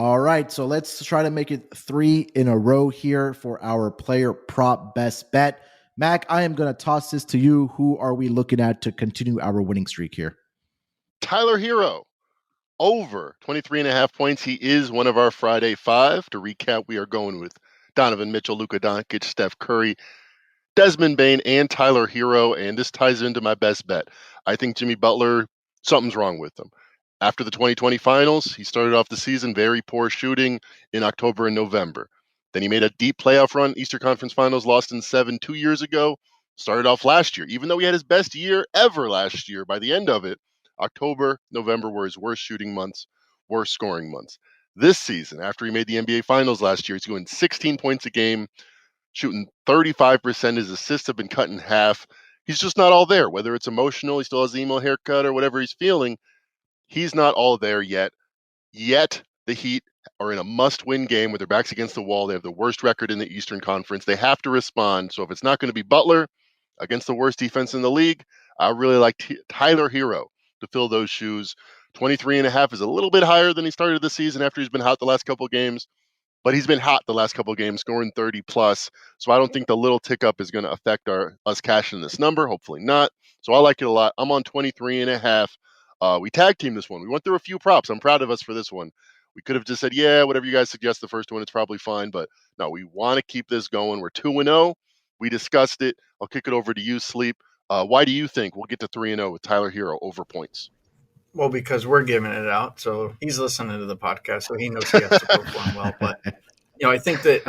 All right, so let's try to make it 3 in a row here for our player prop best bet. Mac, I am going to toss this to you. Who are we looking at to continue our winning streak here? Tyler Hero, over 23.5 points. He is one of our Friday 5. To recap, we are going with Donovan Mitchell, Luka Doncic, Steph Curry, Desmond Bane, and Tyler Hero, and this ties into my best bet. I think Jimmy Butler, something's wrong with him. After the 2020 finals, he started off the season very poor shooting in October and November. Then he made a deep playoff run, Eastern Conference Finals, lost in 7 2 years ago. Started off last year, even though he had his best year ever last year, by the end of it, October, November were his worst shooting months, worst scoring months. This season, after he made the NBA Finals last year, he's doing 16 points a game, shooting 35%. His assists have been cut in half. He's just not all there, whether it's emotional, he still has the emo haircut, or whatever he's feeling. He's not all there yet. Yet the Heat are in a must-win game with their backs against the wall. They have the worst record in the Eastern Conference. They have to respond. So if it's not going to be Butler against the worst defense in the league, I really like Tyler Hero to fill those shoes. 23.5 is a little bit higher than he started the season after he's been hot the last couple of games. But he's been hot the last couple of games, scoring 30 plus. So I don't think the little tick up is going to affect us cashing this number. Hopefully not. So I like it a lot. I'm on 23.5. We tag team this one. We went through a few props. I'm proud of us for this one. We could have just said, yeah, whatever you guys suggest, the first one, it's probably fine. But no, we want to keep this going. We're 2-0. We discussed it. I'll kick it over to you, Sleep. Why do you think we'll get to 3-0 with Tyler Hero over points? Well, because we're giving it out, so he's listening to the podcast, so he knows he has to perform well. But I think that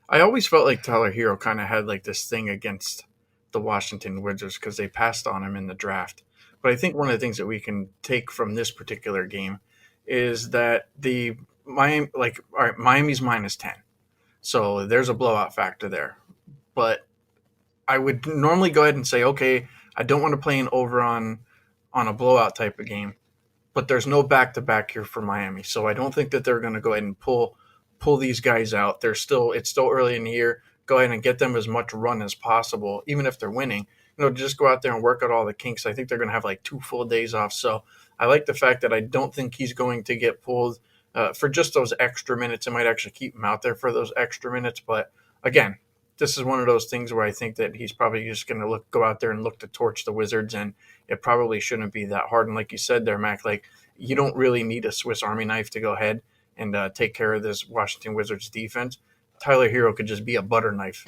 I always felt like Tyler Hero kind of had like this thing against the Washington Wizards because they passed on him in the draft. But I think one of the things that we can take from this particular game is that Miami's -10, so there's a blowout factor there. But I would normally go ahead and say, okay, I don't want to play an over on a blowout type of game, but there's no back-to-back here for Miami. So I don't think that they're going to go ahead and pull these guys out. It's still early in the year. Go ahead and get them as much run as possible, even if they're winning. Just go out there and work out all the kinks. I think they're going to have like 2 full days off. So I like the fact that I don't think he's going to get pulled for just those extra minutes. It might actually keep him out there for those extra minutes. But again, this is one of those things where I think that he's probably just going to go out there and look to torch the Wizards, and it probably shouldn't be that hard. And like you said there, Mac, like you don't really need a Swiss Army knife to go ahead and take care of this Washington Wizards defense. Tyler Hero could just be a butter knife.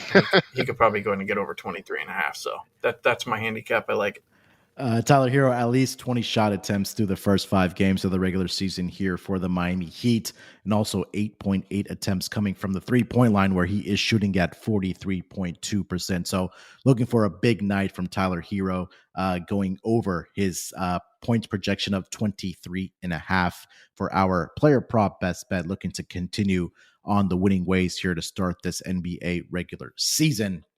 He could probably go in and get over 23.5. So that's my handicap. I like it. Tyler Hero, at least 20 shot attempts through the first 5 games of the regular season here for the Miami Heat, and also 8.8 attempts coming from the 3-point line, where he is shooting at 43.2%. So looking for a big night from Tyler Hero, going over his points projection of 23.5 for our player prop best bet, looking to continue on the winning ways here to start this NBA regular season.